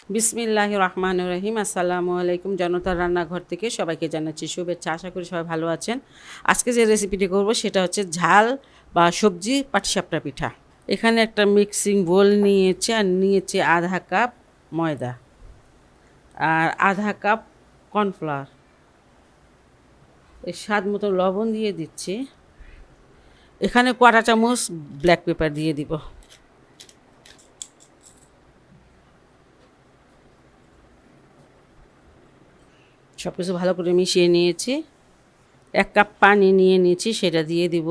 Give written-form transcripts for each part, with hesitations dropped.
বিসমিল্লাহির রহমানির রহিম। আসসালামু আলাইকুম। জনতার রান্নাঘর থেকে সবাইকে জানাচ্ছি শুভেচ্ছা। আশা করি সবাই ভালো আছেন। আজকে যে রেসিপিটি করব সেটা হচ্ছে ঝাল বা সবজি পাটিসাপটা পিঠা। এখানে একটা মিক্সিং বোল নিয়েছি, আর নিয়েছি আধা কাপ ময়দা আর আধা কাপ কর্নফ্লাওয়ার। এই স্বাদ মতো লবণ দিয়ে দিচ্ছি। এখানে কোয়াটা চামচ ব্ল্যাক পেপার দিয়ে দিব। সব কিছু ভালো করে মিশিয়ে নিয়েছি। 1 কাপ পানি নিয়ে নিয়েছি, সেটা দিয়ে দিব।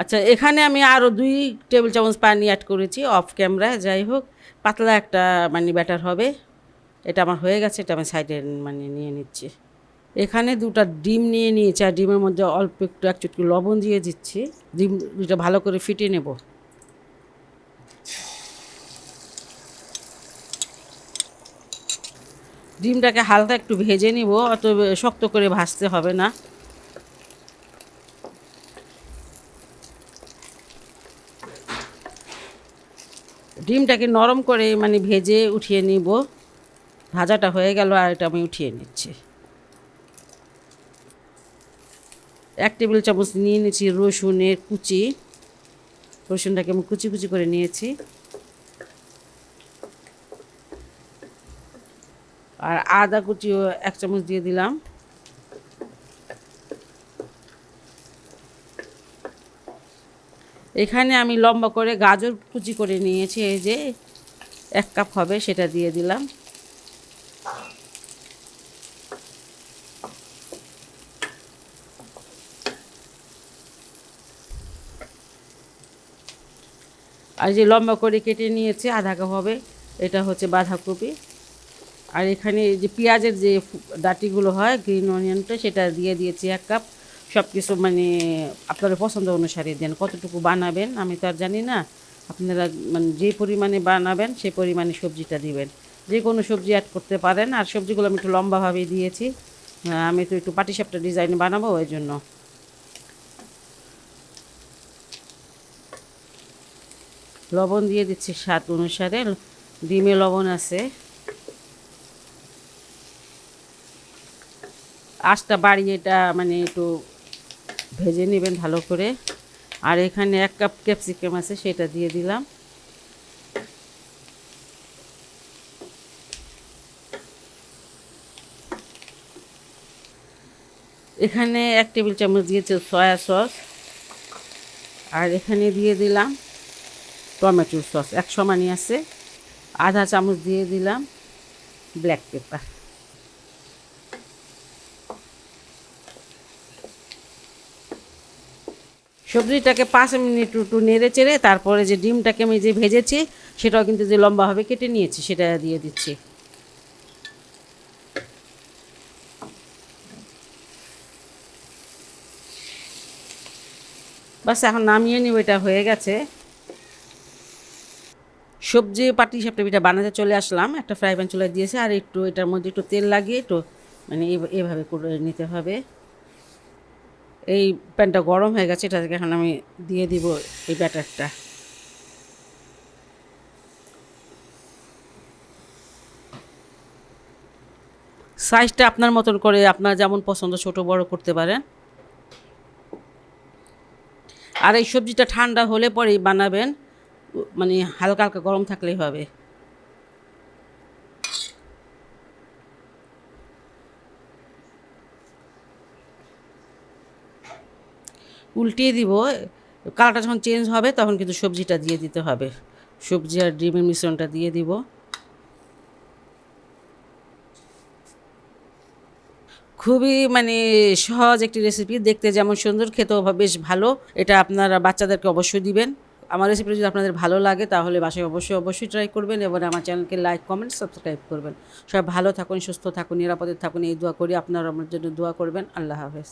আচ্ছা, এখানে আমি আরও 2 টেবিল চামচ পানি অ্যাড করেছি অফ ক্যামেরায়। যাই হোক, পাতলা একটা ব্যাটার হবে। এটা আমার হয়ে গেছে, এটা আমি সাইডে নিয়ে নিচ্ছি। এখানে 2টা ডিম নিয়ে নিয়েছি, আর ডিমের মধ্যে অল্প একটু 1 চুটকি লবণ দিয়ে দিচ্ছি। ডিম 2টা ভালো করে ফিটিয়ে নেব। ডিমটাকে হালকা একটু ভেজে নিব, অত শক্ত করে ভাজতে হবে না। ডিমটাকে নরম করে ভেজে উঠিয়ে নিব। ভাজাটা হয়ে গেল, আর এটা আমি উঠিয়ে নিচ্ছি। 1 টেবিল চামচ নিয়ে নিয়েছি রসুনের কুচি। রসুনটাকে আমি কুচি কুচি করে নিয়েছি। আর আদা কুচিও 1 চামচ দিয়ে দিলাম। এখানে আমি লম্বা করে গাজর কুচি করে নিয়েছি, এই যে 1 কাপ হবে, সেটা দিয়ে দিলাম। আর যে লম্বা করে কেটে নিয়েছি আধা কাপ হবে, এটা হচ্ছে বাঁধাকপি। আর এখানে যে পেঁয়াজের যে ডাটিগুলো হয়, গ্রিন অনিয়নটা, সেটা দিয়ে দিয়েছি 1 কাপ। সব কিছু আপনাদের পছন্দ অনুসারে দেন। কতটুকু বানাবেন আমি তো আর জানি না। আপনারা যে পরিমাণে বানাবেন সেই পরিমাণে সবজিটা দিবেন। যে কোনো সবজি অ্যাড করতে পারেন। আর সবজিগুলো আমি একটু লম্বাভাবে দিয়েছি। আমি তো একটু পাটিসাপটা ডিজাইন বানাবো, ওই জন্য। লবণ দিয়ে দিচ্ছি স্বাদ অনুসারে। ডিমে লবণ আছে। আঁচটা বাড়িয়ে এটা একটু ভেজে নেবেন ভালো করে। আর এখানে 1 কাপ ক্যাপসিকাম আছে, সেটা দিয়ে দিলাম। এখানে 1 টেবিল চামচ দিয়েছে সয়া সস। আর এখানে দিয়ে দিলাম টমেটোর সস, 1 সমানই আছে। আধা চামচ দিয়ে দিলাম ব্ল্যাক পেপার। সবজিটাকে 5 মিনিট একটু নেড়ে চেড়ে তারপরে যে ডিমটাকে আমি যে ভেজেছি সেটাও কিন্তু যে লম্বাভাবে কেটে নিয়েছি সেটা দিয়ে দিচ্ছি। বাস, এখন নামিয়ে নিব। এটা হয়ে গেছে। সবজি পাটিসাপটা পিঠা বানাতে চলে আসলাম। একটা ফ্রাই প্যান চুলায় দিয়েছে, আর একটু এটার মধ্যে একটু তেল লাগিয়ে একটু এভাবে করে নিতে হবে। এই প্যানটা গরম হয়ে গেছে, এটা থেকে এখন আমি দিয়ে দিব এই ব্যাটারটা। সাইজটা আপনার মতন করে, আপনার যেমন পছন্দ ছোট বড় করতে পারেন। আর এই সবজিটা ঠান্ডা হলে পরেই বানাবেন, হালকা হালকা গরম থাকলেই হবে। উল্টিয়ে দিব। কালারটা যখন চেঞ্জ হবে তখন কিন্তু সবজিটা দিয়ে দিতে হবে। সবজি আর ডিমের মিশ্রণটা দিয়ে দিব। খুবই সহজ একটি রেসিপি। দেখতে যেমন সুন্দর, খেতেও বেশ ভালো। এটা আপনারা বাচ্চাদেরকে অবশ্যই দিবেন। আমার রেসিপিটা যদি আপনাদের ভালো লাগে তাহলে বাসায় অবশ্যই ট্রাই করবেন, এবং আমার চ্যানেলকে লাইক, কমেন্ট, সাবস্ক্রাইব করবেন। সবাই ভালো থাকুন, সুস্থ থাকুন, নিরাপদে থাকুন, এই দোয়া করি। আপনারা আমার জন্য দোয়া করবেন। আল্লাহ হাফেজ।